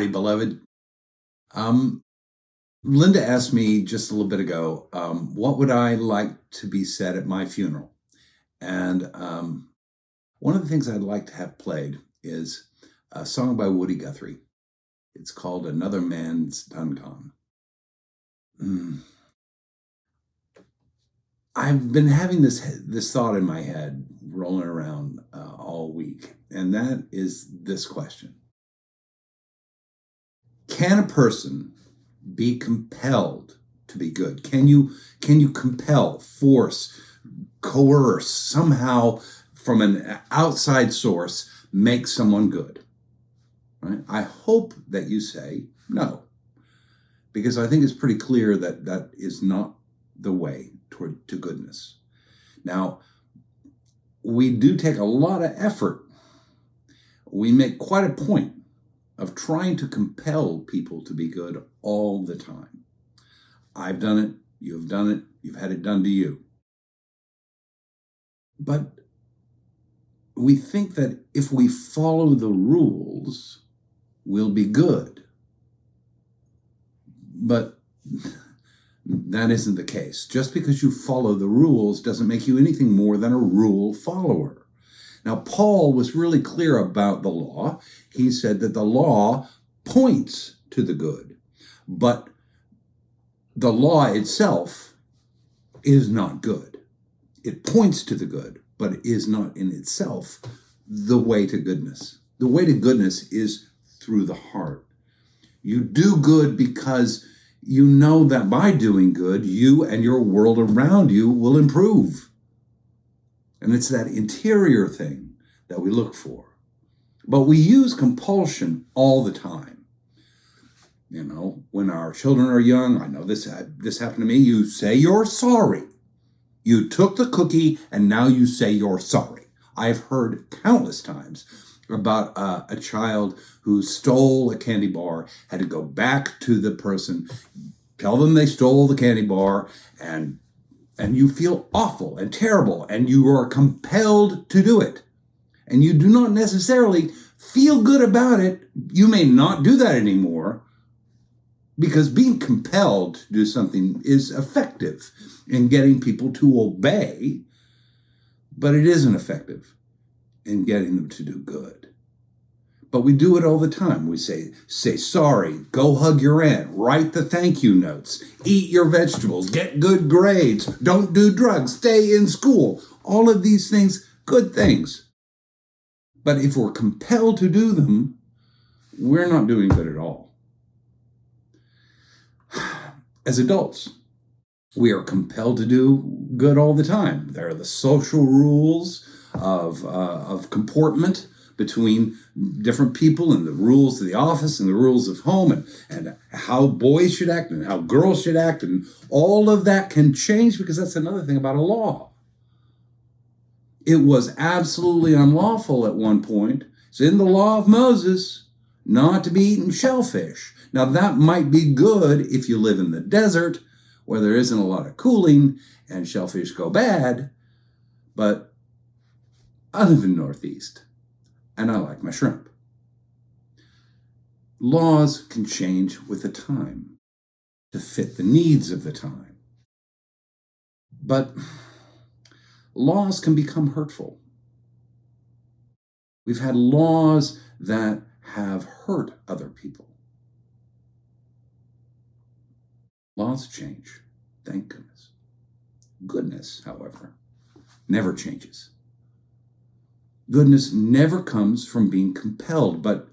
Howdy, beloved. Um, Linda asked me just a little bit ago, what would I like to be said at my funeral? And one of the things I'd like to have played is a song by Woody Guthrie. It's called Another Man's Done Gone. I've been having this thought in my head rolling around all week, and that is this question. Can a person be compelled to be good? Can you compel, force, coerce, somehow from an outside source, make someone good? Right? I hope that you say no, because I think it's pretty clear that that is not the way to goodness. Now, we do take a lot of effort. We make quite a point of trying to compel people to be good all the time. I've done it, you've done it, you've had it done to you. But we think that if we follow the rules, we'll be good. But that isn't the case. Just because you follow the rules doesn't make you anything more than a rule follower. Now, Paul was really clear about the law. He said that the law points to the good, but the law itself is not good. It points to the good, but it is not in itself the way to goodness. The way to goodness is through the heart. You do good because you know that by doing good, you and your world around you will improve. And it's that interior thing that we look for. But we use compulsion all the time. You know, when our children are young, I know this happened to me, you say you're sorry. You took the cookie and now you say you're sorry. I've heard countless times about a child who stole a candy bar, had to go back to the person, tell them they stole the candy bar, and you feel awful and terrible, and you are compelled to do it. And you do not necessarily feel good about it. You may not do that anymore, because being compelled to do something is effective in getting people to obey, but it isn't effective in getting them to do good. But we do it all the time. We say sorry, go hug your aunt, write the thank you notes, eat your vegetables, get good grades, don't do drugs, stay in school. All of these things, good things. But if we're compelled to do them, we're not doing good at all. As adults, we are compelled to do good all the time. There are the social rules of comportment between different people, and the rules of the office and the rules of home, and how boys should act and how girls should act, and all of that can change, because that's another thing about a law. It was absolutely unlawful at one point. It's in the law of Moses not to be eating shellfish. Now, that might be good if you live in the desert where there isn't a lot of cooling and shellfish go bad, but I live in Northeast and I like my shrimp. Laws can change with the time to fit the needs of the time. But laws can become hurtful. We've had laws that have hurt other people. Laws change, thank goodness. Goodness, however, never changes. Goodness never comes from being compelled, but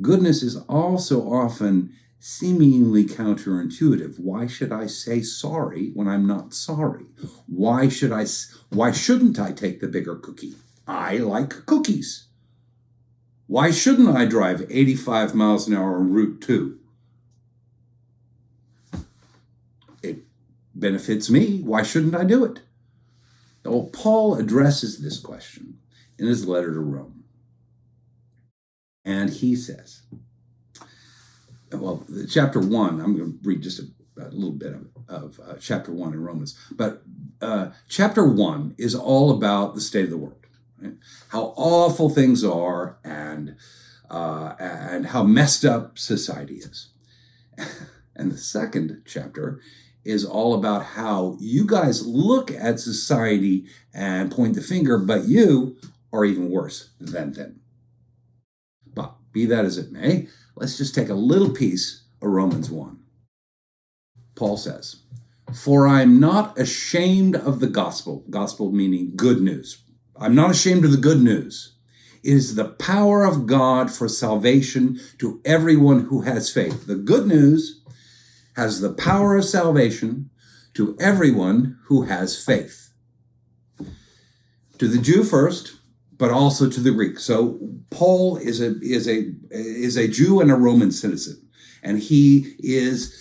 goodness is also often seemingly counterintuitive. Why should I say sorry when I'm not sorry? Why shouldn't I take the bigger cookie? I like cookies. Why shouldn't I drive 85 miles an hour on Route 2? It benefits me. Why shouldn't I do it? Well, Paul addresses this question in his letter to Rome. And he says, well, chapter 1, I'm going to read just a little bit of chapter 1 in Romans, but chapter 1 is all about the state of the world, right? How awful things are, and and how messed up society is. And the second chapter is all about how you guys look at society and point the finger, but you are even worse than them. But be that as it may, let's just take a little piece of Romans 1. Paul says, "For I am not ashamed of the gospel," gospel meaning good news. "I'm not ashamed of the good news. It is the power of God for salvation to everyone who has faith." The good news has the power of salvation to everyone who has faith. To the Jew first, but also to the Greek. So Paul is a Jew and a Roman citizen, and he is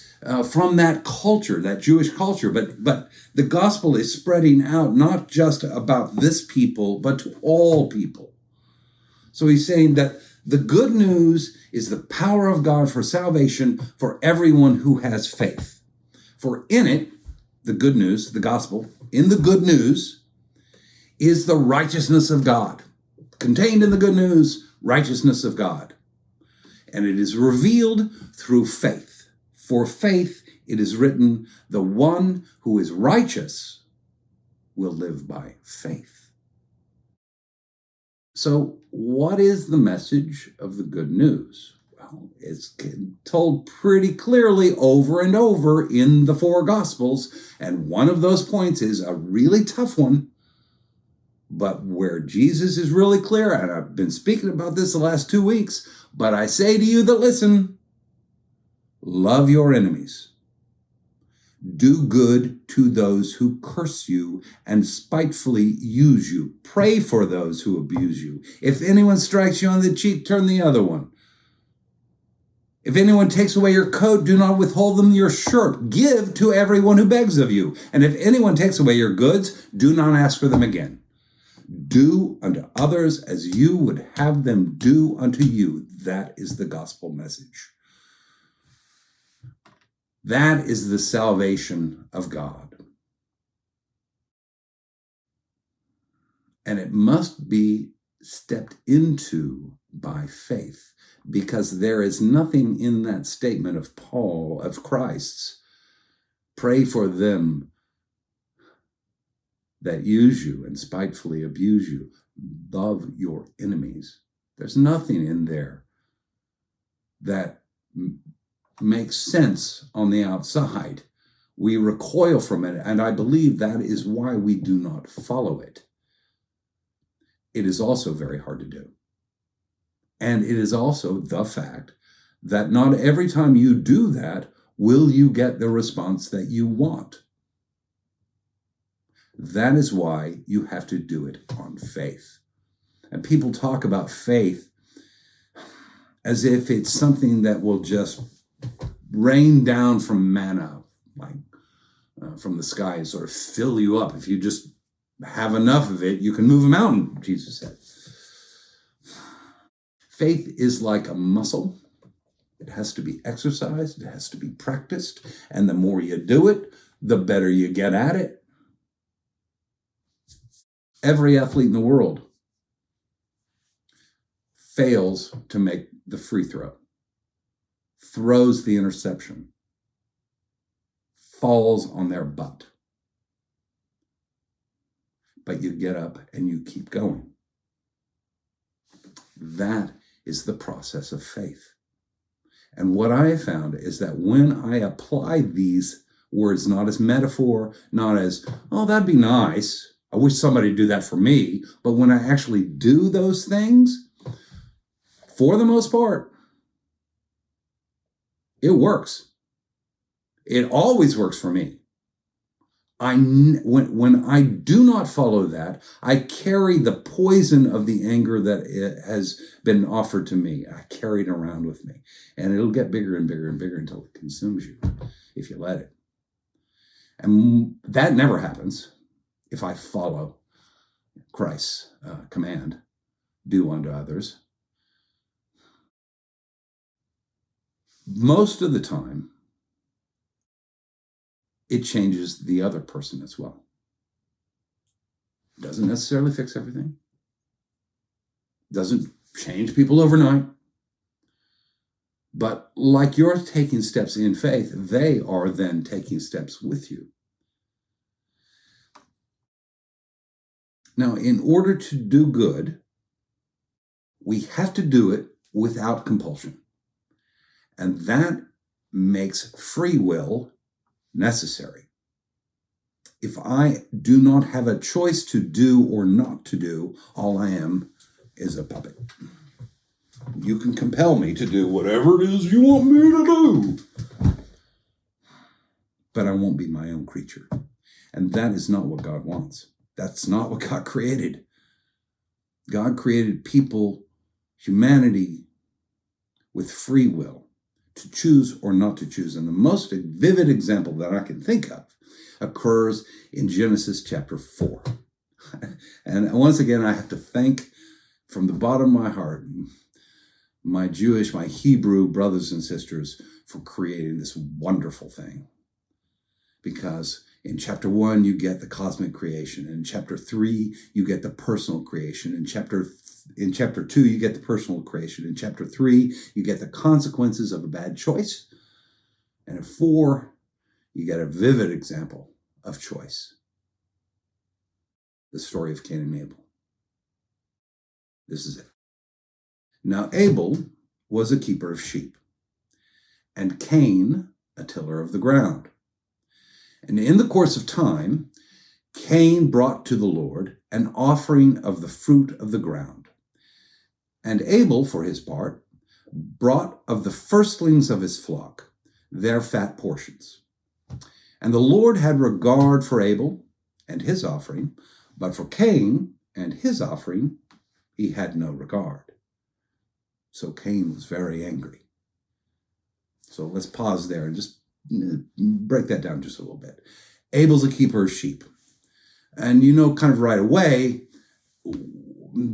from that culture, that Jewish culture. But the gospel is spreading out not just about this people, but to all people. So he's saying that the good news is the power of God for salvation for everyone who has faith. For in it, the good news, the gospel, in the good news is the righteousness of God. Contained in the good news, righteousness of God. And it is revealed through faith. For faith, it is written, the one who is righteous will live by faith. So what is the message of the good news? Well, it's told pretty clearly over and over in the four Gospels, and one of those points is a really tough one, but where Jesus is really clear, and I've been speaking about this the last 2 weeks, but I say to you that listen, love your enemies. Do good to those who curse you and spitefully use you. Pray for those who abuse you. If anyone strikes you on the cheek, turn the other one. If anyone takes away your coat, do not withhold them your shirt. Give to everyone who begs of you. And if anyone takes away your goods, do not ask for them again. Do unto others as you would have them do unto you. That is the gospel message. That is the salvation of God. And it must be stepped into by faith, because there is nothing in that statement of Paul, of Christ's, pray for them that use you and spitefully abuse you. Love your enemies. There's nothing in there that makes sense on the outside. We recoil from it, and I believe that is why we do not follow it. It is also very hard to do. And it is also the fact that not every time you do that will you get the response that you want. That is why you have to do it on faith. And people talk about faith as if it's something that will just rain down from manna, like from the sky, and sort of fill you up. If you just have enough of it, you can move a mountain, Jesus said. Faith is like a muscle. It has to be exercised. It has to be practiced. And the more you do it, the better you get at it. Every athlete in the world fails to make the free throw, throws the interception, falls on their butt. But you get up and you keep going. That is the process of faith. And what I have found is that when I apply these words, not as metaphor, not as, oh, that'd be nice, I wish somebody would do that for me, but when I actually do those things, for the most part, it works. It always works for me. When I do not follow that, I carry the poison of the anger that it has been offered to me. I carry it around with me, and it'll get bigger and bigger and bigger until it consumes you, if you let it. And that never happens if I follow Christ's command, do unto others. Most of the time, it changes the other person as well. Doesn't necessarily fix everything. Doesn't change people overnight. But like you're taking steps in faith, they are then taking steps with you. Now, in order to do good, we have to do it without compulsion. And that makes free will necessary. If I do not have a choice to do or not to do, all I am is a puppet. You can compel me to do whatever it is you want me to do, but I won't be my own creature. And that is not what God wants. That's not what God created. God created people, humanity, with free will to choose or not to choose. And the most vivid example that I can think of occurs in Genesis chapter 4. And once again, I have to thank from the bottom of my heart my Jewish, my Hebrew brothers and sisters for creating this wonderful thing. Because in chapter 1, you get the cosmic creation. In chapter 3, you get the personal creation. In chapter 2, you get the personal creation. In chapter 3, you get the consequences of a bad choice. And in 4, you get a vivid example of choice. The story of Cain and Abel. This is it. Now, Abel was a keeper of sheep, and Cain a tiller of the ground. And in the course of time, Cain brought to the Lord an offering of the fruit of the ground. And Abel, for his part, brought of the firstlings of his flock, their fat portions. And the Lord had regard for Abel and his offering, but for Cain and his offering he had no regard. So Cain was very angry. So let's pause there and just break that down just a little bit. Abel's a keeper of sheep. And you know kind of right away,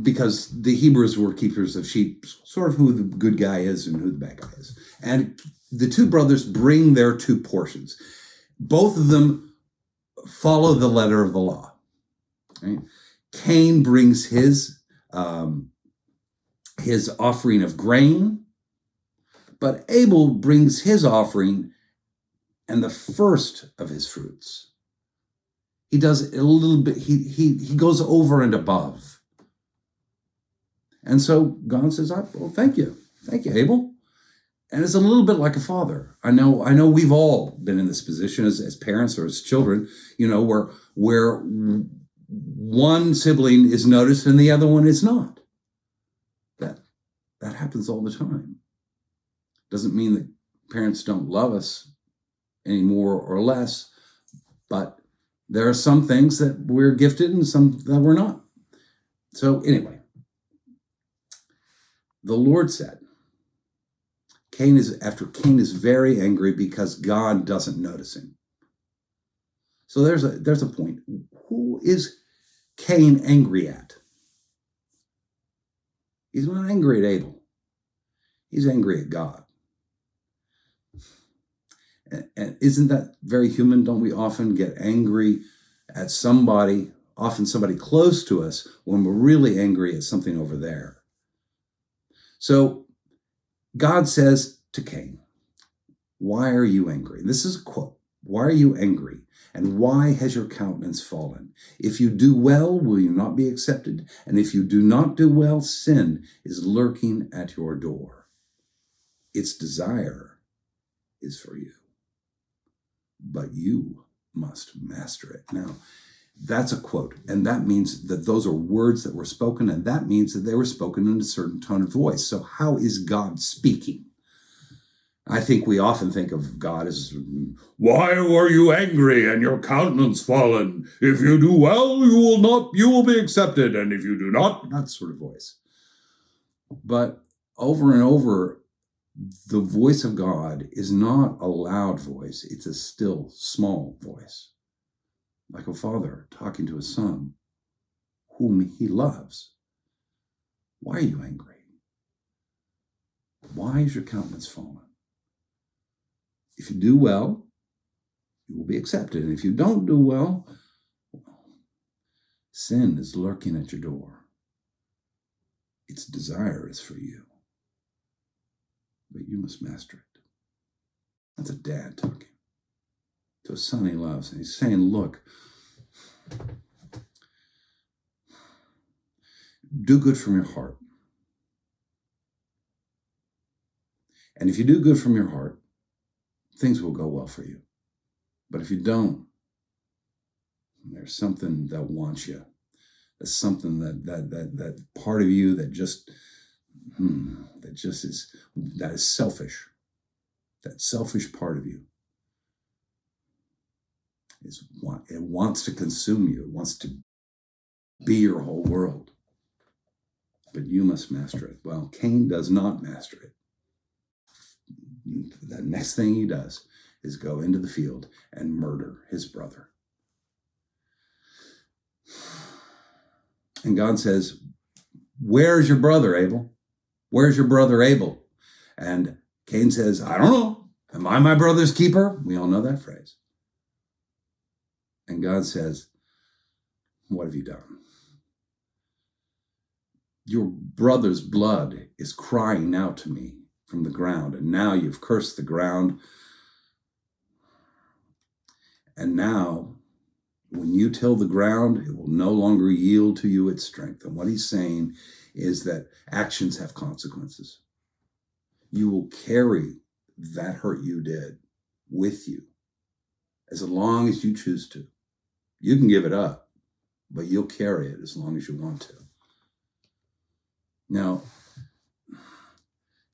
because the Hebrews were keepers of sheep, sort of who the good guy is and who the bad guy is. And the two brothers bring their two portions. Both of them follow the letter of the law. Right? Cain brings his offering of grain, but Abel brings his offering and the first of his fruits. He does a little bit, he goes over and above. And so God says, well, thank you, Abel. And it's a little bit like a father. I know we've all been in this position as parents or as children, where one sibling is noticed and the other one is not. That happens all the time. Doesn't mean that parents don't love us any more or less, but there are some things that we're gifted and some that we're not. So anyway, the Lord said, Cain is very angry because God doesn't notice him. So there's a point. Who is Cain angry at? He's not angry at Abel. He's angry at God. And isn't that very human? Don't we often get angry at somebody, often somebody close to us, when we're really angry at something over there? So God says to Cain, why are you angry? This is a quote. Why are you angry? And why has your countenance fallen? If you do well, will you not be accepted? And if you do not do well, sin is lurking at your door. Its desire is for you, but you must master it. Now, that's a quote, and that means that those are words that were spoken, and that means that they were spoken in a certain tone of voice. So how is God speaking? I think we often think of God as, why are you angry and your countenance fallen? If you do well, you will be accepted, and if you do not, that sort of voice. But over and over, the voice of God is not a loud voice. It's a still, small voice. Like a father talking to his son, whom he loves. Why are you angry? Why is your countenance fallen? If you do well, you will be accepted. And if you don't do well, sin is lurking at your door. Its desire is for you. but you must master it. That's a dad talking to a son he loves. And he's saying, look, do good from your heart. And if you do good from your heart, things will go well for you. But if you don't, there's something that wants you. There's something that part of you that is selfish. That selfish part of you it wants to consume you. It wants to be your whole world. But you must master it. Well, Cain does not master it. The next thing he does is go into the field and murder his brother. And God says, where's your brother, Abel? Where's your brother, Abel? And Cain says, I don't know. Am I my brother's keeper? We all know that phrase. And God says, what have you done? Your brother's blood is crying out to me from the ground, and now you've cursed the ground. And now, when you till the ground, it will no longer yield to you its strength. And what he's saying is that actions have consequences. You will carry that hurt you did with you as long as you choose to. You can give it up, but you'll carry it as long as you want to. Now,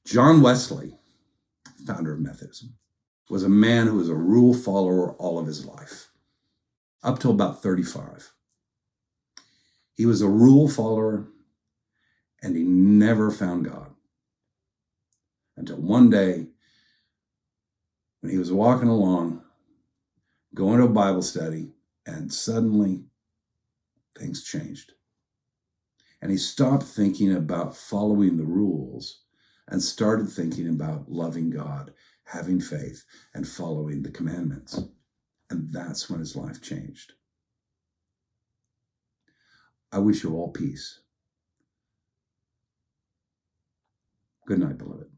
John Wesley, founder of Methodism, was a man who was a rule follower all of his life, up till about 35. He was a rule follower, and he never found God. Until one day, when he was walking along, going to a Bible study, and suddenly things changed. And he stopped thinking about following the rules and started thinking about loving God, having faith, and following the commandments. And that's when his life changed. I wish you all peace. Good night, beloved.